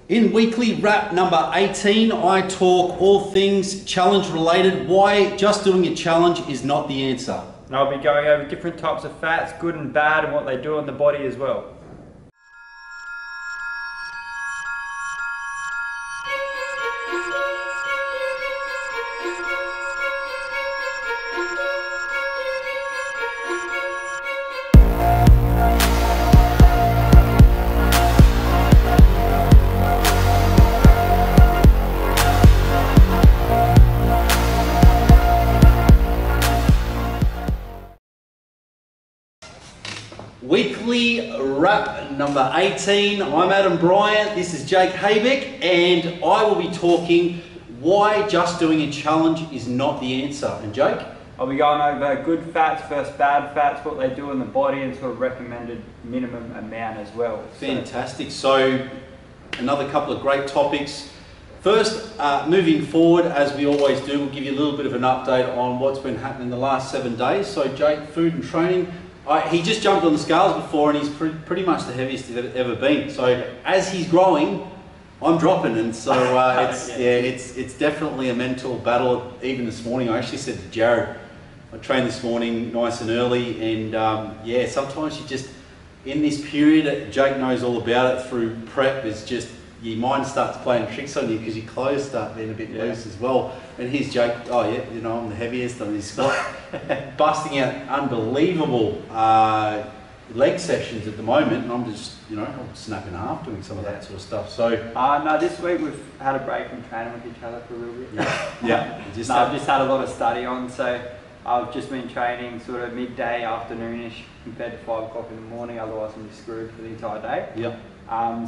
In weekly wrap number 18, I talk all things challenge related, why just doing a challenge is not the answer. And I'll be going over different types of fats, good and bad, and what they do on the body as well. Weekly wrap number 18. I'm Adam Bryant, this is Jake Haybeck, and I will be talking why just doing a challenge is not the answer. And Jake? I'll be going over good fats versus bad fats, what they do in the body, and sort of recommended minimum amount as well. Fantastic. So another couple of great topics. First, moving forward, as we always do, we'll give you a little bit of an update on what's been happening the last 7 days. So Jake, food and training. He just jumped on the scales before and he's pretty much the heaviest he's ever been. So as he's growing, I'm dropping, and so it's definitely a mental battle. Even this morning, I actually said to Jared, I trained this morning nice and early, and yeah, sometimes you just, in this period, Jake knows all about it through prep, is just your mind starts playing tricks on you because your clothes start being a bit loose as well. And here's Jake, oh yeah, you know, I'm the heaviest on his squat, busting out unbelievable leg sessions at the moment, and I'm just, you know, I'm snapping half doing some of that sort of stuff. So no, this week we've had a break from training with each other for a little bit. I've just had a lot of study on, so I've just been training sort of midday, afternoonish compared to 5 o'clock in the morning, otherwise I'm just screwed for the entire day.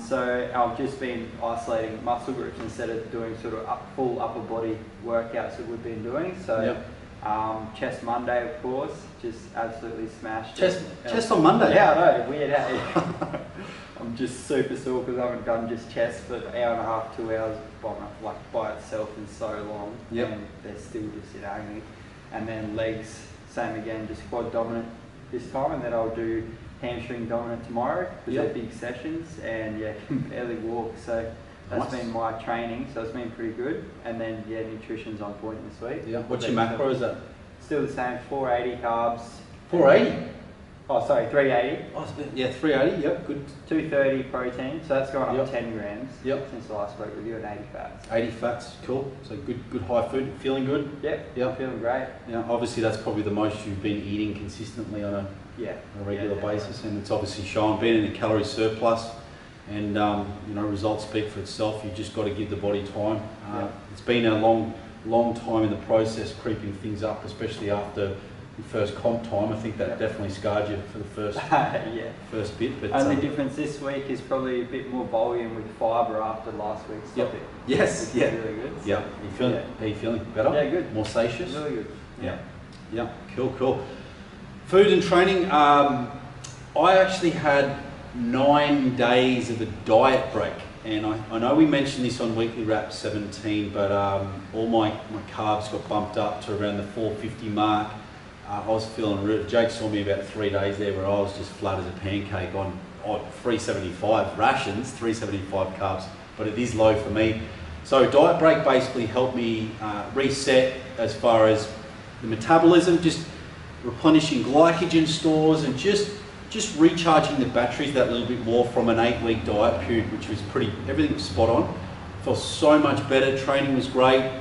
So I've just been isolating muscle groups instead of doing sort of full upper body workouts that we've been doing. So chest Monday, of course, just absolutely smashed. Chest on Monday? Yeah, I know, weird, hey? I'm just super sore because I haven't done just chest for an hour and a half, 2 hours by itself in so long. And they're still just hanging. And then legs, same again, just quad dominant this time, and then I'll do hamstring dominant tomorrow because they're big sessions, and yeah, can barely walk. So that's been my training, so it's been pretty good. And then yeah, nutrition's on point this week. What's your macro? Is that still the same? 480 carbs. 480? Oh, sorry, 380. Oh, yeah, 380. Yep, good. 230 protein, so that's gone up 10 grams since the last spoke with you, and 80 fats. 80 fats, cool. So good high food. Feeling good? Yep, feeling great. Yeah, obviously that's probably the most you've been eating consistently on a regular basis, and it's obviously shown. Being in a calorie surplus, and you know, results speak for itself. You've just got to give the body time. It's been a long time in the process, creeping things up, especially after your first comp time. I think that definitely scarred you for the first first bit. But only difference this week is probably a bit more volume with fibre after last week's topic. Yes, really good. Yeah. How you feeling? Better? Yeah, good. More satious? Really good. Yeah. Cool. Food and training. I actually had 9 days of a diet break, and I know we mentioned this on weekly wrap 17, but all my carbs got bumped up to around the 450 mark. I was feeling real. Jake saw me about 3 days there where I was just flat as a pancake on 375 rations, 375 carbs, but it is low for me. So diet break basically helped me reset as far as the metabolism, just replenishing glycogen stores, and just recharging the batteries that little bit more from an 8-week diet period, which was everything was spot on. Felt so much better, training was great,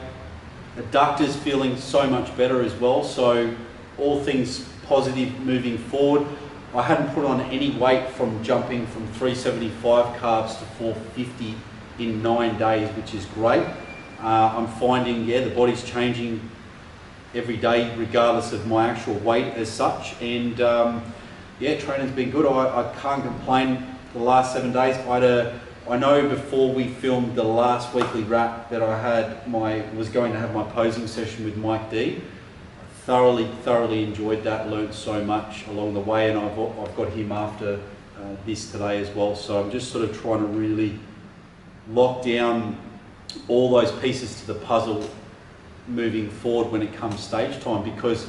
adductors feeling so much better as well, so all things positive moving forward. I hadn't put on any weight from jumping from 375 carbs to 450 in 9 days, which is great. I'm finding, the body's changing every day regardless of my actual weight as such, and training's been good. I can't complain for the last 7 days. I know before we filmed the last weekly wrap that I was going to have my posing session with Mike D. Thoroughly enjoyed that, learned so much along the way, and I've got him after this today as well. So I'm just sort of trying to really lock down all those pieces to the puzzle moving forward when it comes stage time, because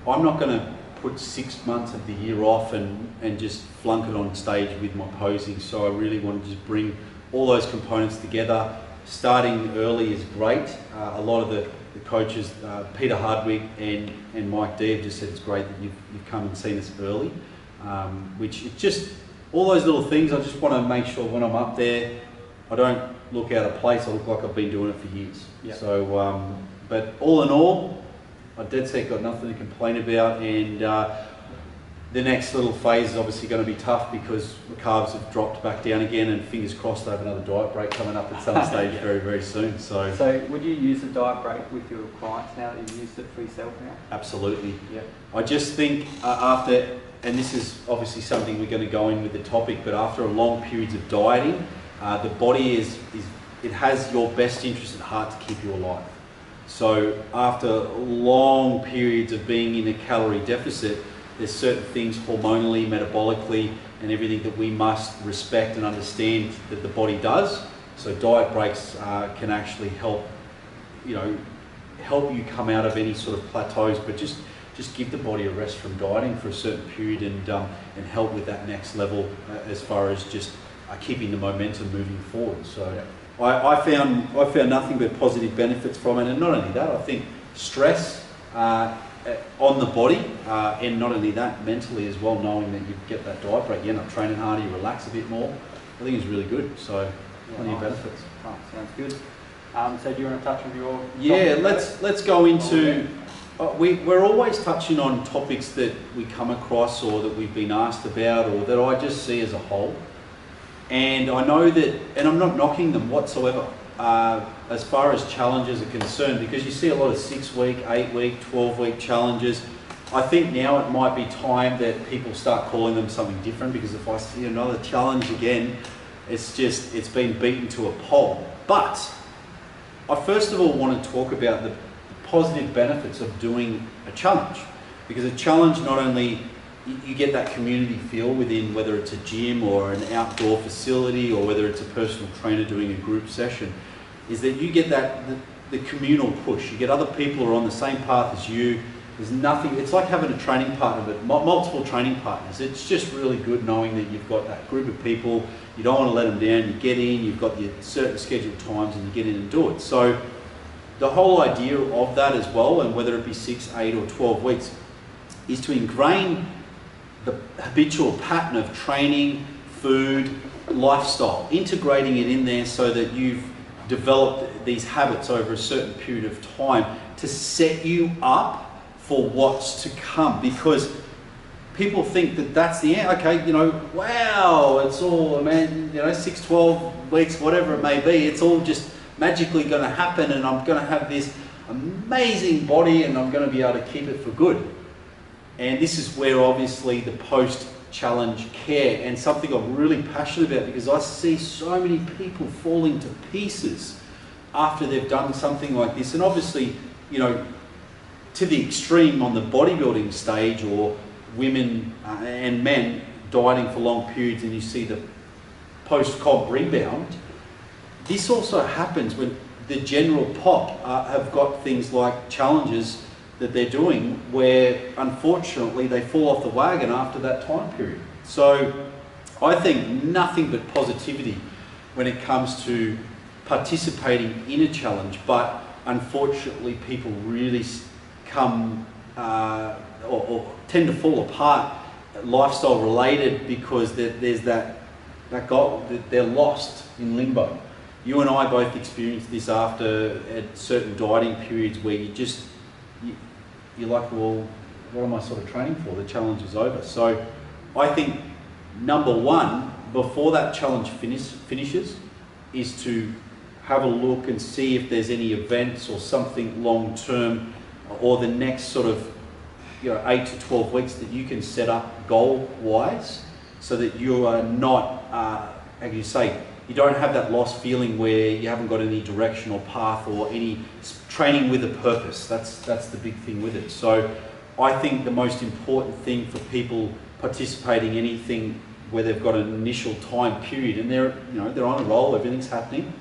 I'm not going to put 6 months of the year off and just flunk it on stage with my posing. So I really want to just bring all those components together, starting early is great. A lot of the coaches, Peter Hardwick and Mike D, have just said it's great that you've come and seen us early, which it's just all those little things. I just want to make sure when I'm up there, I don't look out of place. I look like I've been doing it for years. Yep. So, but all in all, I dead set got nothing to complain about, and the next little phase is obviously going to be tough because the carbs have dropped back down again, and fingers crossed I have another diet break coming up at some stage very, very soon. So would you use a diet break with your clients now that you've used it for yourself now? Absolutely. Yep. I just think after, and this is obviously something we're going to go in with the topic, but after a long periods of dieting, the body it has your best interest at heart to keep you alive. So after long periods of being in a calorie deficit, there's certain things hormonally, metabolically, and everything that we must respect and understand that the body does. So diet breaks can actually help you come out of any sort of plateaus, but just give the body a rest from dieting for a certain period, and help with that next level as far as just keeping the momentum moving forward. So yeah. I found nothing but positive benefits from it, and not only that, I think stress on the body, and not only that, mentally as well, knowing that you get that diet break, you end up training harder, you relax a bit more. I think it's really good. So plenty of benefits. Oh, sounds good. So do you want to touch on your? Yeah, let's go into. We're always touching on topics that we come across or that we've been asked about or that I just see as a whole. And I know that, and I'm not knocking them whatsoever, as far as challenges are concerned, because you see a lot of 6-week, 8-week, 12-week challenges. I think now it might be time that people start calling them something different, because if I see another challenge again, it's been beaten to a pulp. But I first of all want to talk about the positive benefits of doing a challenge, because a challenge, not only you get that community feel within, whether it's a gym or an outdoor facility or whether it's a personal trainer doing a group session, is that you get the communal push. You get other people who are on the same path as you. There's nothing, it's like having a training partner, but multiple training partners. It's just really good knowing that you've got that group of people. You don't want to let them down. You get in, you've got your certain scheduled times, and you get in and do it. So the whole idea of that as well, and whether it be 6, 8 or 12 weeks, is to ingrain the habitual pattern of training, food, lifestyle, integrating it in there so that you've developed these habits over a certain period of time to set you up for what's to come. Because people think that that's the end. Okay, wow, it's all, 6, 12 weeks, whatever it may be, it's all just magically going to happen, and I'm going to have this amazing body and I'm going to be able to keep it for good. And this is where obviously the post-challenge care, and something I'm really passionate about, because I see so many people falling to pieces after they've done something like this. And obviously, to the extreme on the bodybuilding stage, or women and men dieting for long periods, and you see the post-comp rebound. This also happens when the general pop have got things like challenges that they're doing where unfortunately they fall off the wagon after that time period. So I think nothing but positivity when it comes to participating in a challenge, but unfortunately people really come or tend to fall apart lifestyle related, because there's that goal, they're lost in limbo. You and I both experienced this after at certain dieting periods where you're like, well, what am I sort of training for? The challenge is over. So I think number one, before that challenge finishes, is to have a look and see if there's any events or something long term, or the next sort of 8 to 12 weeks that you can set up goal wise, so that you are not, how you say, you don't have that lost feeling where you haven't got any direction or path or any training with a purpose. That's the big thing with it. So I think the most important thing for people participating in anything where they've got an initial time period and they're on a roll, everything's happening,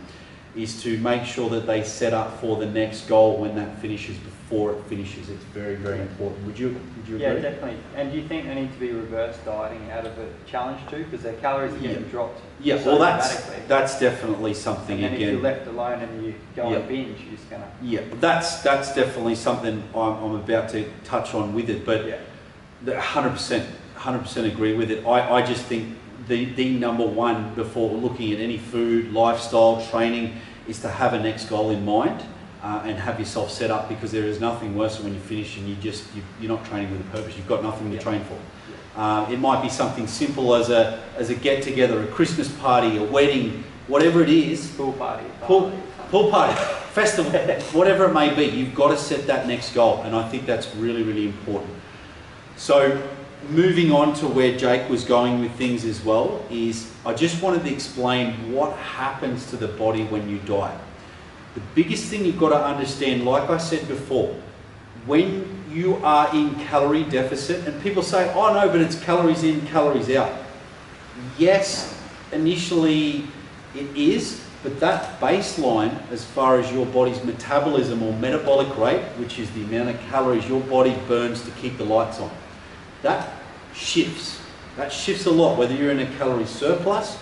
is to make sure that they set up for the next goal when that finishes, before it finishes. It's very, very important. Would you agree? Yeah, definitely. And do you think there needs to be reverse dieting out of the challenge too? Because their calories are getting dropped. Yeah, so well that's definitely something, and then again. if you're left alone and you go on binge, you're just gonna... Yeah, that's definitely something I'm about to touch on with it, but 100% agree with it. I just think the number one before looking at any food, lifestyle, training, is to have a next goal in mind and have yourself set up, because there is nothing worse than when you finish and you're not training with a purpose. You've got nothing to train for. It might be something simple as a get together, a Christmas party, a wedding, whatever it is. Pool party. Pool party, festival, whatever it may be. You've got to set that next goal, and I think that's really, really important. So moving on to where Jake was going with things as well, is I just wanted to explain what happens to the body when you diet. The biggest thing you've got to understand, like I said before, when you are in calorie deficit, and people say, oh no, but it's calories in, calories out. Yes, initially it is, but that baseline, as far as your body's metabolism or metabolic rate, which is the amount of calories your body burns to keep the lights on, that shifts. That shifts a lot, whether you're in a calorie surplus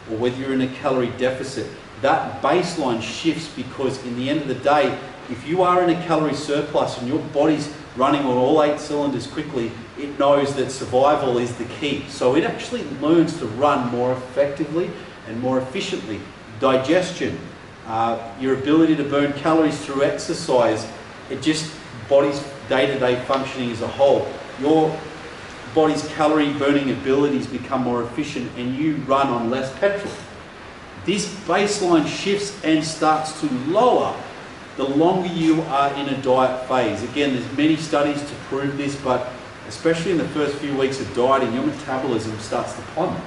or whether you're in a calorie deficit. That baseline shifts because in the end of the day, if you are in a calorie surplus and your body's running on all 8 cylinders quickly, it knows that survival is the key. So it actually learns to run more effectively and more efficiently. Digestion, your ability to burn calories through exercise, it just, body's day-to-day functioning as a whole. Your body's calorie burning abilities become more efficient and you run on less petrol. This baseline shifts and starts to lower the longer you are in a diet phase. Again, there's many studies to prove this, but especially in the first few weeks of dieting, your metabolism starts to plummet.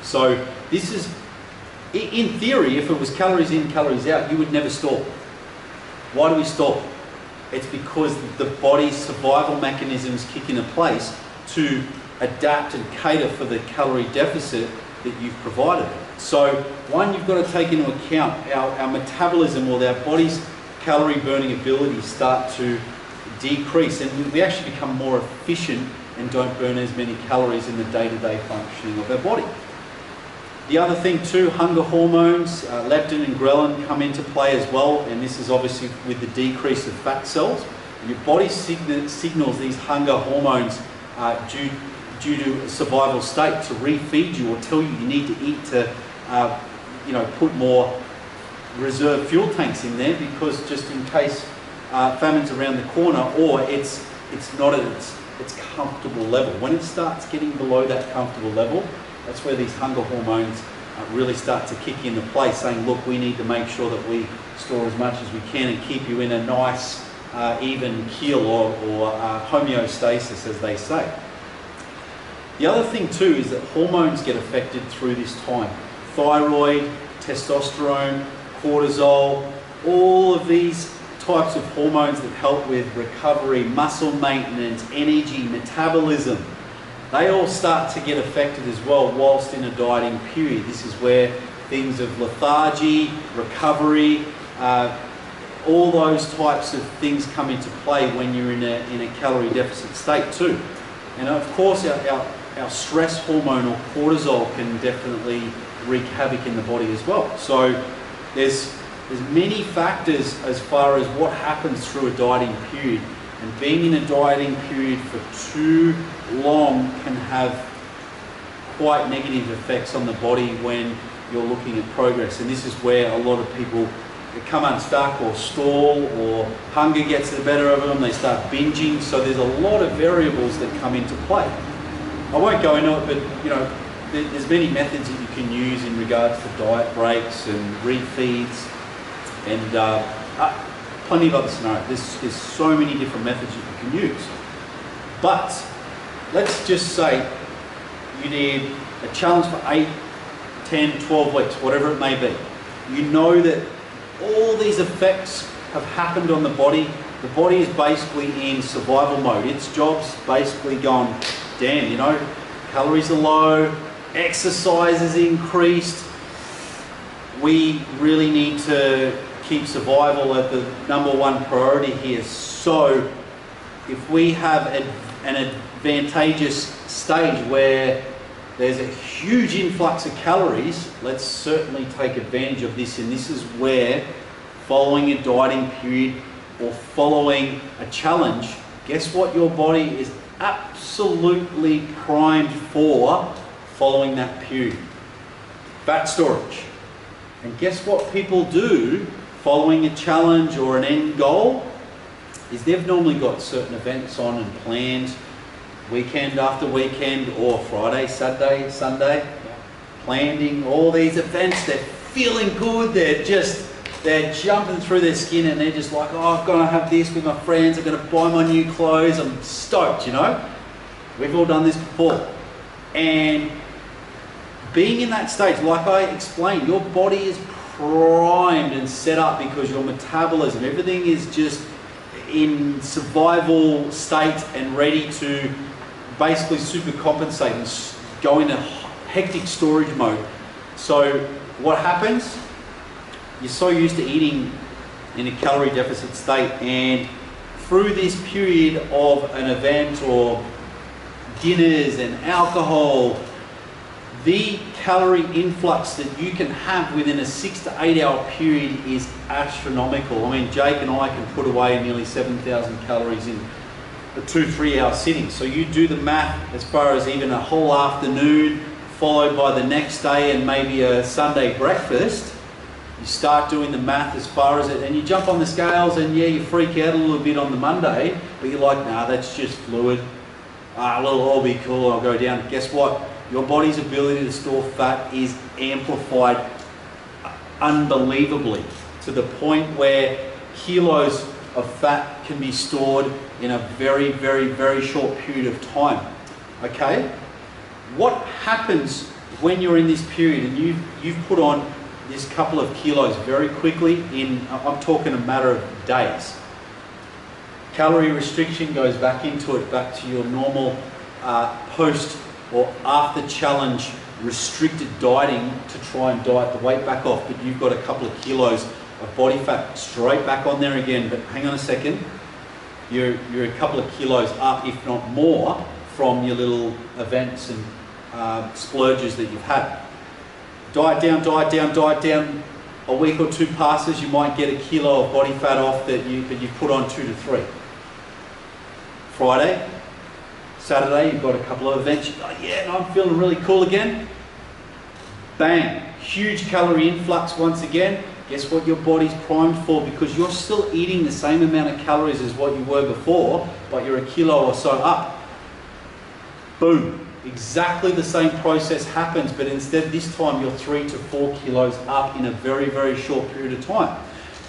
So this is, in theory, if it was calories in, calories out, you would never stop. Why do we stop? It's because the body's survival mechanisms kick into place to adapt and cater for the calorie deficit that you've provided. So one, you've got to take into account our metabolism, or our body's calorie burning abilities start to decrease, and we actually become more efficient and don't burn as many calories in the day-to-day functioning of our body. The other thing too, hunger hormones, leptin and ghrelin come into play as well, and this is obviously with the decrease of fat cells. And your body signals these hunger hormones due to a survival state to refeed you or tell you need to eat to put more reserve fuel tanks in there, because just in case famine's around the corner, or it's not at its comfortable level. When it starts getting below that comfortable level, that's where these hunger hormones really start to kick into place, saying, look, we need to make sure that we store as much as we can and keep you in a nice even keel or homeostasis, as they say. The other thing too is that hormones get affected through this time. Thyroid, testosterone, cortisol, all of these types of hormones that help with recovery, muscle maintenance, energy, metabolism, they all start to get affected as well whilst in a dieting period. This is where things of lethargy, recovery, all those types of things come into play when you're in a calorie deficit state too. And of course our stress hormone, or cortisol, can definitely wreak havoc in the body as well. So there's many factors as far as what happens through a dieting period, and being in a dieting period for too long can have quite negative effects on the body when you're looking at progress. And this is where a lot of people come unstuck or stall, or hunger gets the better of them, they start binging. So there's a lot of variables that come into play. I won't go into it, but there's many methods that you can use in regards to diet breaks and refeeds, and plenty of other scenarios. There's so many different methods that you can use. But let's just say you did a challenge for 8, 10, 12 weeks, whatever it may be. You know that all these effects have happened on the body. The body is basically in survival mode. Its job's basically gone, damn, calories are low, exercise is increased. we really need to keep survival at the #1 priority here. So if we have an advantageous stage where there's a huge influx of calories, let's certainly take advantage of this. And this is where, following a dieting period or following a challenge, guess what your body is absolutely primed for following that period? Fat storage. And guess what people do following a challenge or an end goal? Is they've normally got certain events on and planned, weekend after weekend, or Friday, Saturday, Sunday, planning all these events. They're feeling good, they're jumping through their skin, and they're just like, oh, I'm gonna have this with my friends, I'm gonna buy my new clothes, I'm stoked, you know? We've all done this before. And being in that stage, like I explained, your body is primed and set up because your metabolism, everything is just in survival state and ready to basically supercompensate and go into hectic storage mode. So what happens? You're so used to eating in a calorie deficit state, and through this period of an event or dinners and alcohol, the calorie influx that you can have within a 6 to 8 hour period is astronomical. I mean, Jake and I can put away nearly 7,000 calories in a 2-3 hour sitting. So you do the math as far as even a whole afternoon followed by the next day and maybe a Sunday breakfast. You start doing the math as far as it, and you jump on the scales, and yeah, you freak out a little bit on the Monday, but you're like, nah, that's just fluid. It'll all be cool, I'll go down. Guess what? Your body's ability to store fat is amplified unbelievably, to the point where kilos of fat can be stored in a very, very, very short period of time. Okay? What happens when you're in this period and you've put on this couple of kilos very quickly in, I'm talking a matter of days. Calorie restriction goes back into it, back to your normal post or after challenge restricted dieting to try and diet the weight back off, but you've got a couple of kilos of body fat straight back on there again. But hang on a second, you're a couple of kilos up, if not more, from your little events and splurges that you've had. Diet down, diet down, diet down. A week or two passes, you might get a kilo of body fat off that you've put on 2 to 3. Friday, Saturday, you've got a couple of events. You're like, yeah, no, I'm feeling really cool again. Bang, huge calorie influx once again. Guess what your body's primed for? Because you're still eating the same amount of calories as what you were before, but you're a kilo or so up. Boom. Exactly the same process happens, but instead this time you're 3 to 4 kilos up in a very, very short period of time.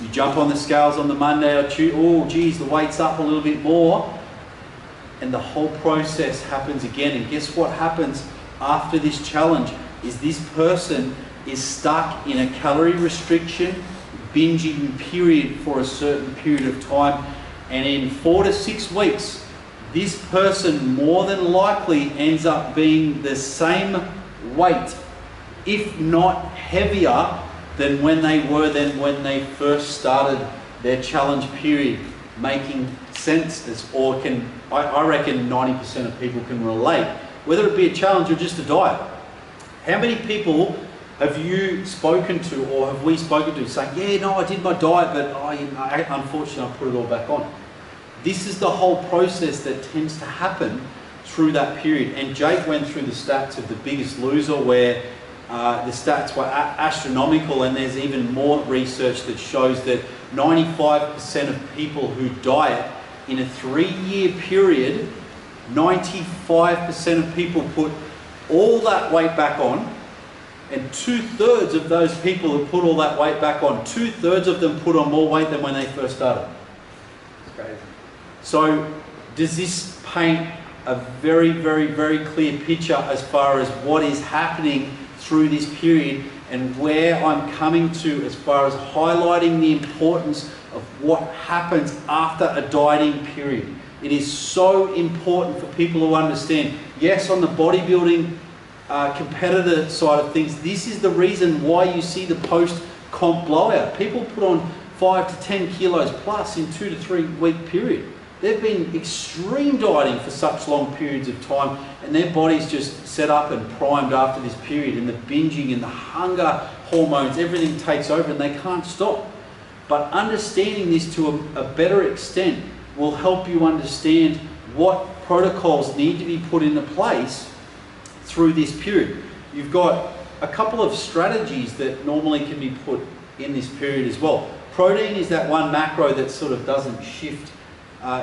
You jump on the scales on the Monday or Tuesday, oh geez, the weight's up a little bit more, and the whole process happens again. And guess what happens after this challenge is this person is stuck in a calorie restriction, binging period for a certain period of time, and in 4 to 6 weeks, this person more than likely ends up being the same weight, if not heavier than when they were when they first started their challenge period. Making sense? I reckon 90% of people can relate, whether it be a challenge or just a diet. How many people have you spoken to, or have we spoken to, saying, yeah, no, I did my diet, but unfortunately I put it all back on? This is the whole process that tends to happen through that period. And Jake went through the stats of The Biggest Loser, where the stats were astronomical, and there's even more research that shows that 95% of people who diet in a 3-year period, 95% of people put all that weight back on, and 2/3 of those people who put all that weight back on, 2/3 of them put on more weight than when they first started. It's crazy. So does this paint a very, very, very clear picture as far as what is happening through this period, and where I'm coming to as far as highlighting the importance of what happens after a dieting period? It is so important for people to understand. Yes, on the bodybuilding competitor side of things, this is the reason why you see the post-comp blowout. People put on 5 to 10 kilos plus in 2 to 3 week period. They've been extreme dieting for such long periods of time, and their body's just set up and primed after this period, and the binging and the hunger hormones, everything takes over and they can't stop. But understanding this to a better extent will help you understand what protocols need to be put into place through this period. You've got a couple of strategies that normally can be put in this period as well. Protein is that one macro that sort of doesn't shift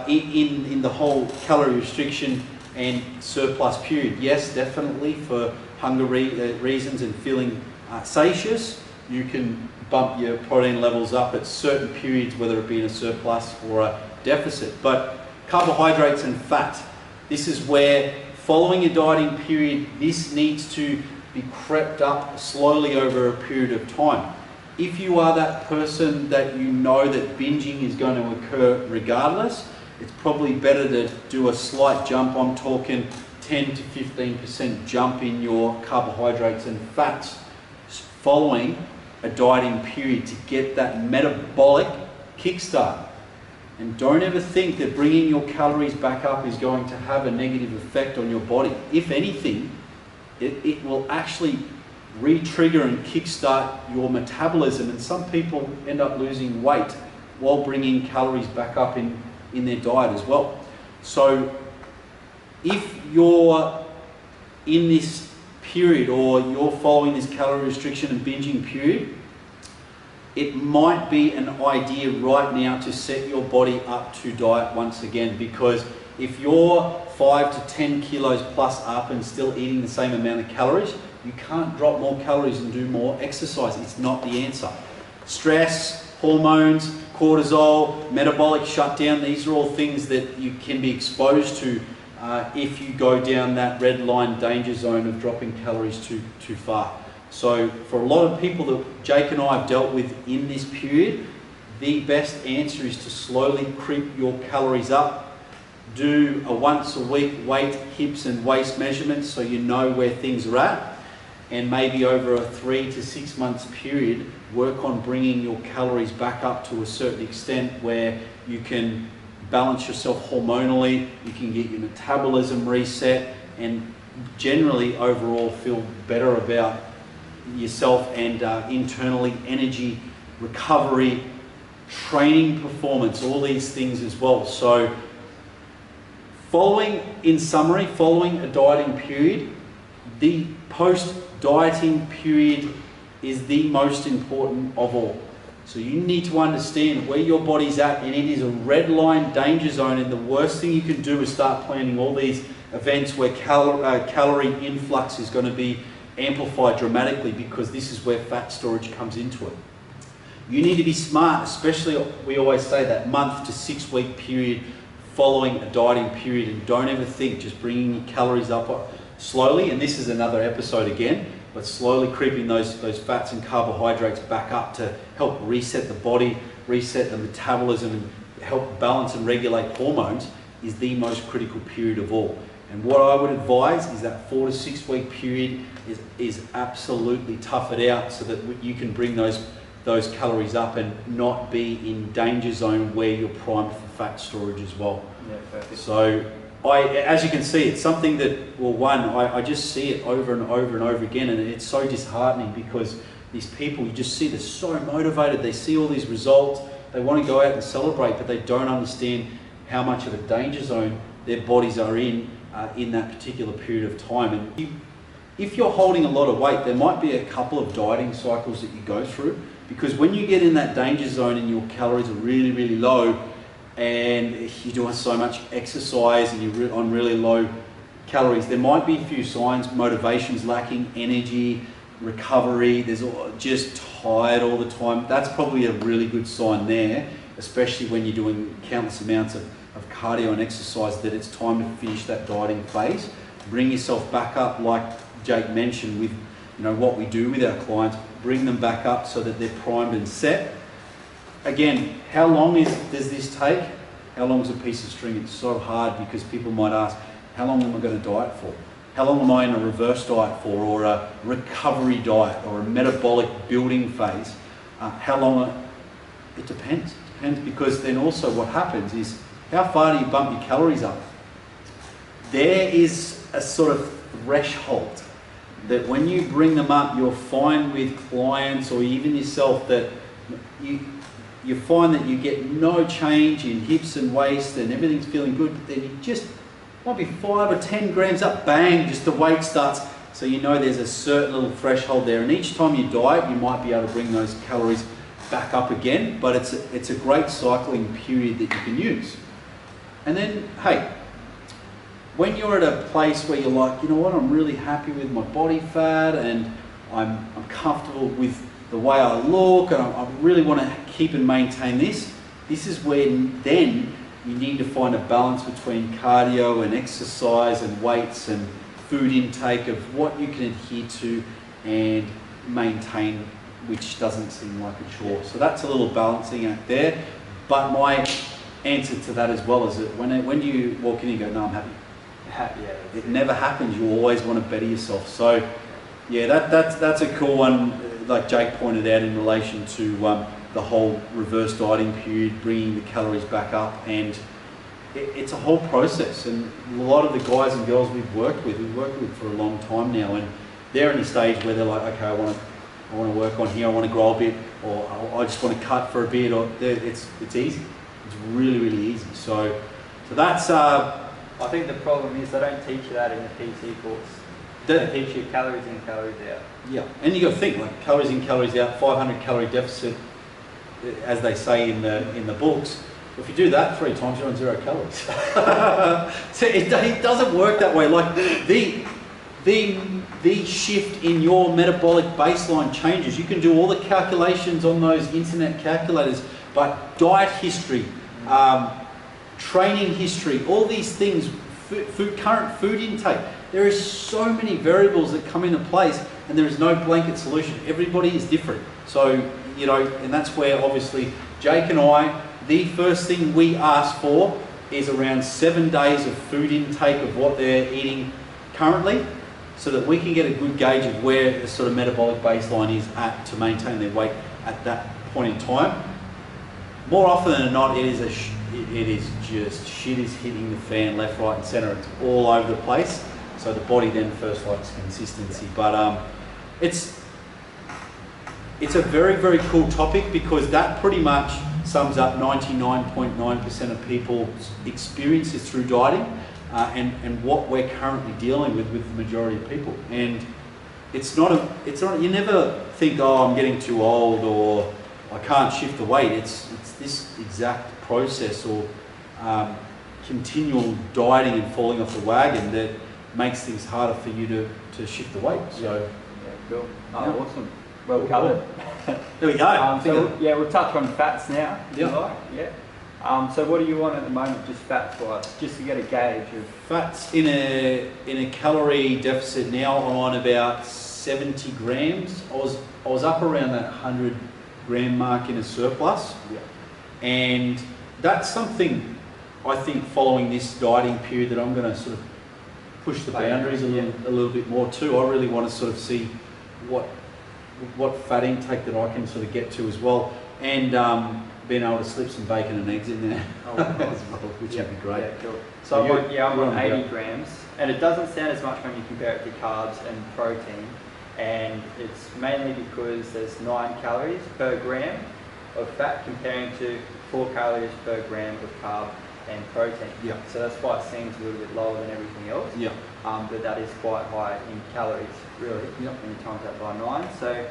in the whole calorie restriction and surplus period. Yes, definitely for hunger reasons and feeling satious, you can bump your protein levels up at certain periods, whether it be in a surplus or a deficit. But carbohydrates and fat, this is where, following a dieting period, this needs to be crept up slowly over a period of time. If you are that person that you know that binging is going to occur regardless, it's probably better to do a slight jump. I'm talking 10 to 15% jump in your carbohydrates and fats following a dieting period to get that metabolic kickstart. And don't ever think that bringing your calories back up is going to have a negative effect on your body. If anything, it will actually re-trigger and kickstart your metabolism, and some people end up losing weight while bringing calories back up in their diet as well. So if you're in this period, or you're following this calorie restriction and binging period, it might be an idea right now to set your body up to diet once again, because if you're 5 to 10 kilos plus up and still eating the same amount of calories, you can't drop more calories and do more exercise. It's not the answer. Stress, hormones, cortisol, metabolic shutdown, these are all things that you can be exposed to if you go down that red line danger zone of dropping calories too far. So for a lot of people that Jake and I have dealt with in this period, the best answer is to slowly creep your calories up. Do a once a week weight, hips and waist measurements so you know where things are at. And maybe over a 3 to 6 months period, work on bringing your calories back up to a certain extent where you can balance yourself hormonally, you can get your metabolism reset, and generally overall feel better about yourself and internally energy, recovery, training performance, all these things as well. So in summary, following a dieting period, the post-dieting period is the most important of all. So you need to understand where your body's at, and it is a red line danger zone, and the worst thing you can do is start planning all these events where calorie influx is going to be amplified dramatically, because this is where fat storage comes into it. You need to be smart, especially, we always say, that month to 6 week period following a dieting period, and don't ever think just bringing your calories up slowly, and this is another episode again, but slowly creeping those fats and carbohydrates back up to help reset the body, reset the metabolism, and help balance and regulate hormones is the most critical period of all. And what I would advise is that 4 to 6 week period is absolutely tough it out so that you can bring those calories up and not be in danger zone where you're primed for fat storage as well. Yeah, perfect. So as you can see, it's something that, well, I just see it over and over and over again, and it's so disheartening because these people, you just see they're so motivated, they see all these results, they want to go out and celebrate, but they don't understand how much of a danger zone their bodies are in that particular period of time. And if you're holding a lot of weight, there might be a couple of dieting cycles that you go through, because when you get in that danger zone and your calories are really, really low, and you're doing so much exercise and you're on really low calories, there might be a few signs: motivation's lacking, energy, recovery, there's just tired all the time. That's probably a really good sign there, especially when you're doing countless amounts of cardio and exercise, that it's time to finish that dieting phase. Bring yourself back up, like Jake mentioned, with what we do with our clients, bring them back up so that they're primed and set. Again, how long does this take? How long is a piece of string? It's so hard, because people might ask, how long am I going to diet for? how long am I in a reverse diet for, or a recovery diet, or a metabolic building phase? How long? It depends. It depends, because then also what happens is, how far do you bump your calories up? There is a sort of threshold that when you bring them up, you'll find with clients or even yourself that you find that you get no change in hips and waist and everything's feeling good, but then you just might be 5 or 10 grams up, bang, just the weight starts. So you know there's a certain little threshold there, and each time you diet, you might be able to bring those calories back up again, but it's a great cycling period that you can use. And then, hey, when you're at a place where you're like, you know what, I'm really happy with my body fat and I'm comfortable with the way I look and I really want to keep and maintain this, this is when then you need to find a balance between cardio and exercise and weights and food intake of what you can adhere to and maintain, which doesn't seem like a chore. So that's a little balancing act there. But my answer to that as well is that when you walk in and you go, no, I'm happy. Yeah, it never happens. You always want to better yourself. So yeah, that's a cool one, like Jake pointed out in relation to the whole reverse dieting period, bringing the calories back up, and it's a whole process. And a lot of the guys and girls we've worked with for a long time now, and they're in a stage where they're like, okay, I want to work on here, I want to grow a bit, or I just want to cut for a bit, or it's easy. It's really, really easy. So that's. I think the problem is they don't teach you that in the PC course. They teach you calories in, calories out. Yeah, and you got to think like calories in, calories out, 500 calorie deficit, as they say in the books. If you do that 3 times, you're on 0 calories. So it doesn't work that way. Like the shift in your metabolic baseline changes. You can do all the calculations on those internet calculators, but diet history, training history, all these things, current food intake, there is so many variables that come into place, and there is no blanket solution. Everybody is different. So, you know, and that's where obviously Jake and I, the first thing we ask for is around 7 days of food intake of what they're eating currently, so that we can get a good gauge of where the sort of metabolic baseline is at to maintain their weight at that point in time. More often than not, it is just shit is hitting the fan left, right and centre. It's all over the place. So the body then first likes consistency. But it's a very, very cool topic, because that pretty much sums up 99.9% of people's experiences through dieting and what we're currently dealing with the majority of people. And it's not, you never think, oh, I'm getting too old or I can't shift the weight. It's this exact process or continual dieting and falling off the wagon that makes things harder for you to shift the weight. So, yeah, cool. Oh, awesome. Well covered. There we go. So yeah, we'll touch on fats now. Yeah. Yeah. So what do you want at the moment, just fats wise, just to get a gauge of fats in a calorie deficit now? I'm on about 70 grams. I was up around that 100 gram mark in a surplus. Yeah. And that's something I think following this dieting period that I'm going to sort of push the boundaries a little bit more too. I really want to sort of see what fat intake that I can sort of get to as well, and being able to slip some bacon and eggs in there as well, which would be great. Yeah, cool. So I'm on 80 grams, and it doesn't sound as much when you compare it to carbs and protein, and it's mainly because there's 9 calories per gram of fat comparing to 4 calories per gram of carb and protein. Yeah. So that's why it seems a little bit lower than everything else. Yeah. But that is quite high in calories, really, when you times that by 9. So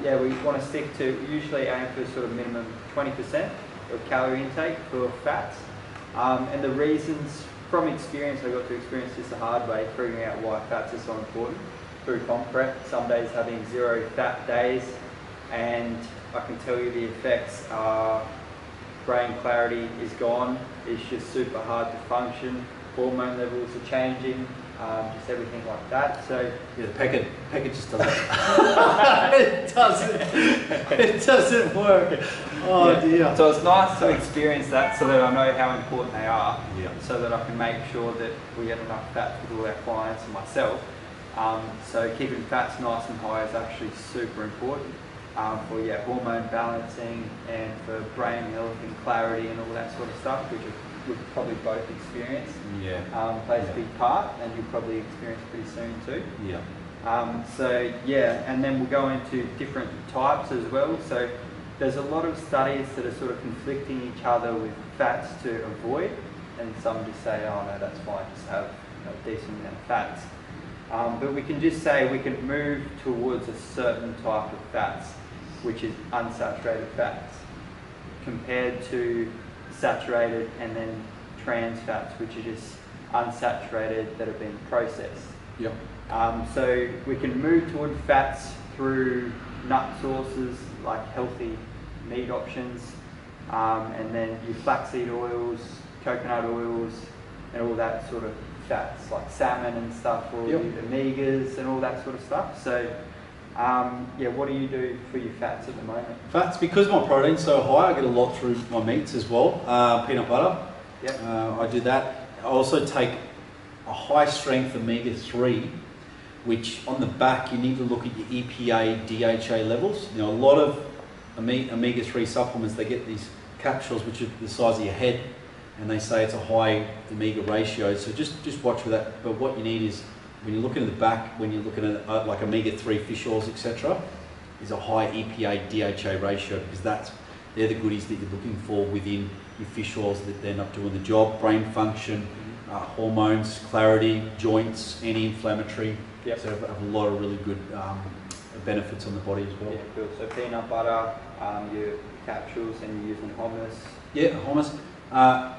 yeah, we want to stick to, usually aim for sort of minimum 20% of calorie intake for fats. And the reasons, from experience, I got to experience this the hard way, figuring out why fats are so important through comp prep. Some days having 0 fat days, and I can tell you the effects are brain clarity is gone, it's just super hard to function, hormone levels are changing, just everything like that. So yeah, the packet just doesn't. it doesn't work. Oh yeah. dear. So it's nice to experience that, so that I know how important they are. Yeah. So that I can make sure that we get enough fat with all our clients and myself. So keeping fats nice and high is actually super important for hormone balancing and for brain health and clarity and all that sort of stuff, which we've probably both experienced. Yeah. Plays a big part, and you'll probably experience pretty soon too. Yeah. And then we'll go into different types as well. So there's a lot of studies that are sort of conflicting each other with fats to avoid, and some just say, oh no, that's fine, just have a decent amount of fats. But we can just say we can move towards a certain type of fats, which is unsaturated fats, compared to saturated and then trans fats, which are just unsaturated that have been processed. Yep. So we can move toward fats through nut sources like healthy meat options, and then your flaxseed oils, coconut oils, and all that sort of fats like salmon and stuff, or your omegas and all that sort of stuff. So what do you do for your fats at the moment? Fats, because my protein's so high, I get a lot through my meats as well. Peanut butter. Yep. I do that. I also take a high strength omega-3, which on the back you need to look at your EPA, DHA levels. You know, a lot of omega-3 supplements, they get these capsules which are the size of your head, and they say it's a high omega ratio. So just watch for that. But what you need is, when you're looking at the back, when you're looking at like omega-3 fish oils, etc., is a high EPA, DHA ratio, because they're the goodies that you're looking for within your fish oils, that they're not doing the job. Brain function, hormones, clarity, joints, anti-inflammatory. Yep. So have a lot of really good benefits on the body as well. Yeah, cool. So peanut butter, your capsules, and you're using hummus. Yeah, hummus.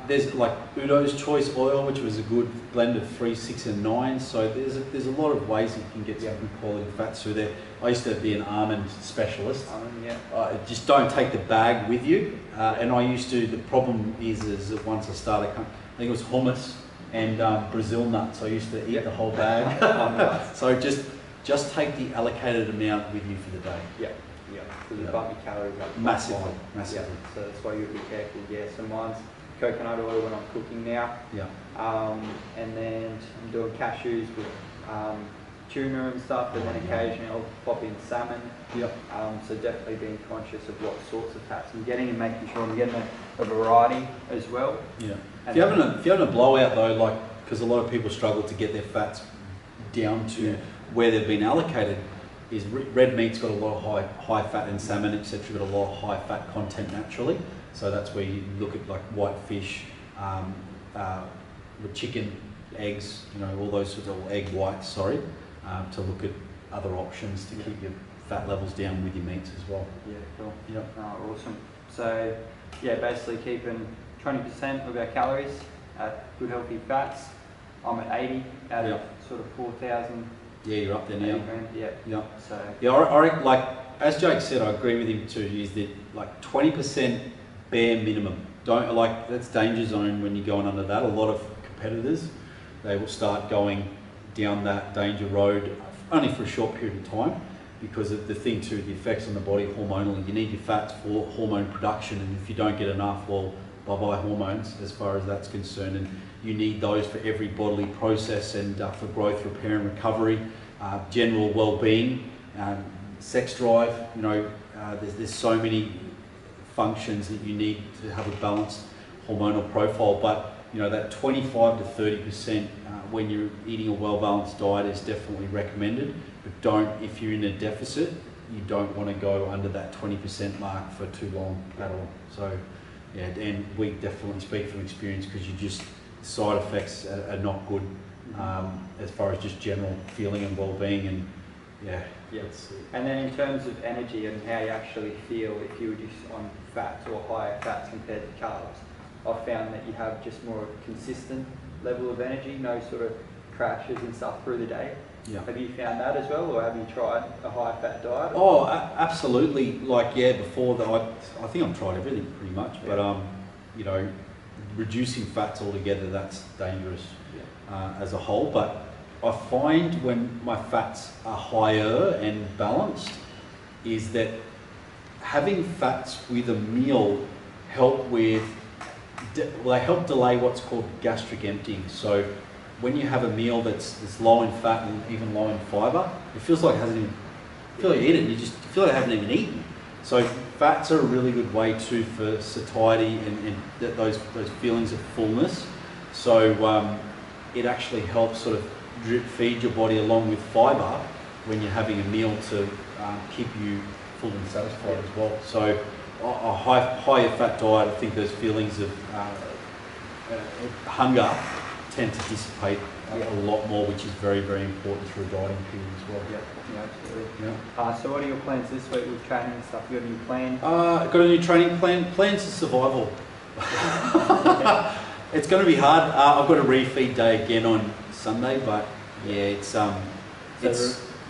There's like Udo's Choice Oil, which was a good blend of 3, 6 and 9. So there's a lot of ways you can get some good quality fats through there. I used to be an almond specialist. Just don't take the bag with you. And I used to, the problem is that once I started, I think it was hummus and Brazil nuts. I used to eat the whole bag. So just take the allocated amount with you for the day. Yeah. So you bump your calories up. Massively. Yeah. So that's why you'll be careful. Yeah. So mine's coconut oil when I'm cooking now. Yeah. And then I'm doing cashews with tuna and stuff, and then occasionally I'll pop in salmon. Yep. So definitely being conscious of what sorts of fats I'm getting and making sure I'm getting a variety as well. Yeah. If you're having a blowout though, like, because a lot of people struggle to get their fats down to where they've been allocated, is red meat's got a lot of high fat, and salmon, etc., got a lot of high fat content naturally. So that's where you look at like white fish, with chicken, eggs, you know, all those sorts of egg whites. To look at other options to keep your fat levels down with your meats as well. Yeah, cool. Yep. Awesome. So basically keeping 20% of our calories at good healthy fats. I'm at 80 out of sort of 4,000. Yeah, you're up there now. Yeah. So I like, as Jake said, I agree with him too. Is that like 20% bare minimum? Don't, like, that's danger zone when you're going under that. A lot of competitors, they will start going down that danger road only for a short period of time, because of the thing too, the effects on the body hormonally. You need your fats for hormone production, and if you don't get enough, well, bye-bye hormones as far as that's concerned. And you need those for every bodily process, and for growth, repair and recovery, general well-being, sex drive. You know, there's so many functions that you need to have a balanced hormonal profile. But you know, that 25 to 30% when you're eating a well-balanced diet is definitely recommended. But don't, if you're in a deficit, you don't want to go under that 20% mark for too long at all. So yeah, and we definitely speak from experience, because side effects are not good as far as just general feeling and well-being, and And then in terms of energy and how you actually feel, if you were just on fats or higher fats compared to carbs, I've found that you have just more consistent level of energy, no sort of crashes and stuff through the day. Yeah. Have you found that as well, or have you tried a high fat diet? Oh, absolutely. Like, before that, I think I've tried everything pretty much, but you know, reducing fats altogether, that's dangerous as a whole. But I find when my fats are higher and balanced is that having fats with a meal they help delay what's called gastric emptying. So when you have a meal that's low in fat and even low in fibre, it feels like it hasn't even, you feel like you eat it and you feel like you haven't even eaten. So fats are a really good way too for satiety and those feelings of fullness. So it actually helps sort of drip feed your body along with fibre when you're having a meal to keep you full and satisfied as well. So a higher fat diet, I think those feelings of hunger tend to dissipate a lot more, which is very, very important through a dieting period as well. Yeah, absolutely. Yeah. So what are your plans this week with training and stuff? You got a new plan? Got a new training plan. Plans for survival. It's going to be hard. I've got a refeed day again on Sunday, but yeah,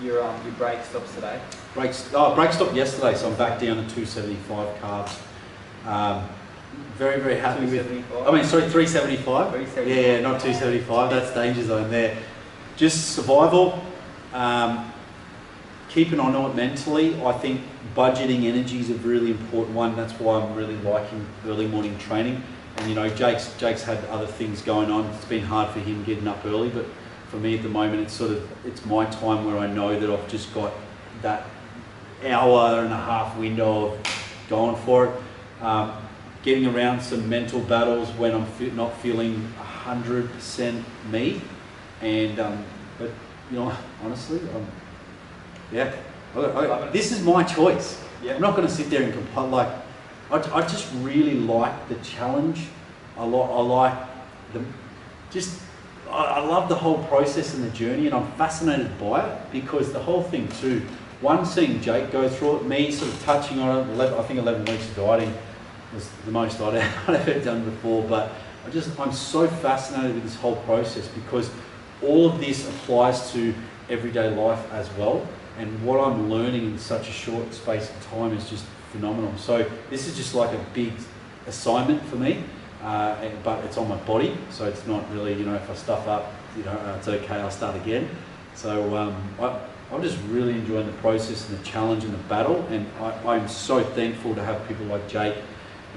your break stops today? Break stopped yesterday, so I'm back down to 275 carbs. Very, very happy with. 375. 375. Yeah, not 275. That's danger zone there. Just survival. Keep an eye on it mentally. I think budgeting energy is a really important one. That's why I'm really liking early morning training. And you know, Jake's had other things going on. It's been hard for him getting up early, but for me at the moment, it's my time where I know that I've just got that hour and a half window of going for it. Getting around some mental battles when I'm not feeling 100% me, and but you know, honestly, this is my choice. Yeah. I'm not going to sit there and complain. Like, I just really like the challenge. I like I love the whole process and the journey, and I'm fascinated by it because the whole thing too. One, seeing Jake go through it, me sort of touching on it. I think 11 weeks of dieting was the most I'd ever done before, but I'm so fascinated with this whole process because all of this applies to everyday life as well, and what I'm learning in such a short space of time is just phenomenal. So this is just like a big assignment for me, but it's on my body, so it's not really, you know, if I stuff up, you know, it's okay, I'll start again. So I'm just really enjoying the process and the challenge and the battle, and I'm so thankful to have people like Jake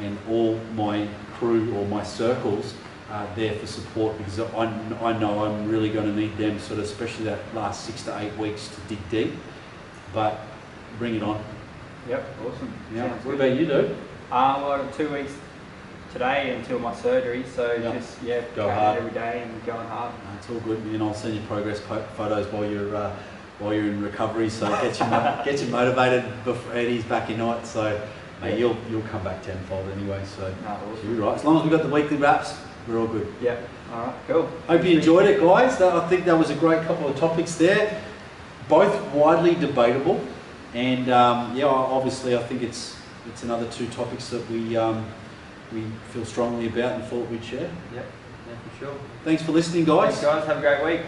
and all my crew or my circles there for support, because I know I'm really going to need them, sort of, especially that last 6 to 8 weeks to dig deep. But bring it on. Yep, awesome. Yeah. What about you, dude? Well, I've got 2 weeks today until my surgery, so just go hard every day and going hard. It's all good, and I'll send you progress photos while you're in recovery, so get you motivated before Eddie's back in night. So mate, you'll come back tenfold anyway. So awesome. You're right. As long as we've got the weekly wraps, we're all good. Yeah. All right. Cool. Hope you enjoyed it, guys. I think that was a great couple of topics there, both widely debatable, and obviously I think it's another 2 topics that we feel strongly about and thought we'd share. Yep. Yeah, for sure. Thanks for listening, guys. Thanks, guys. Have a great week.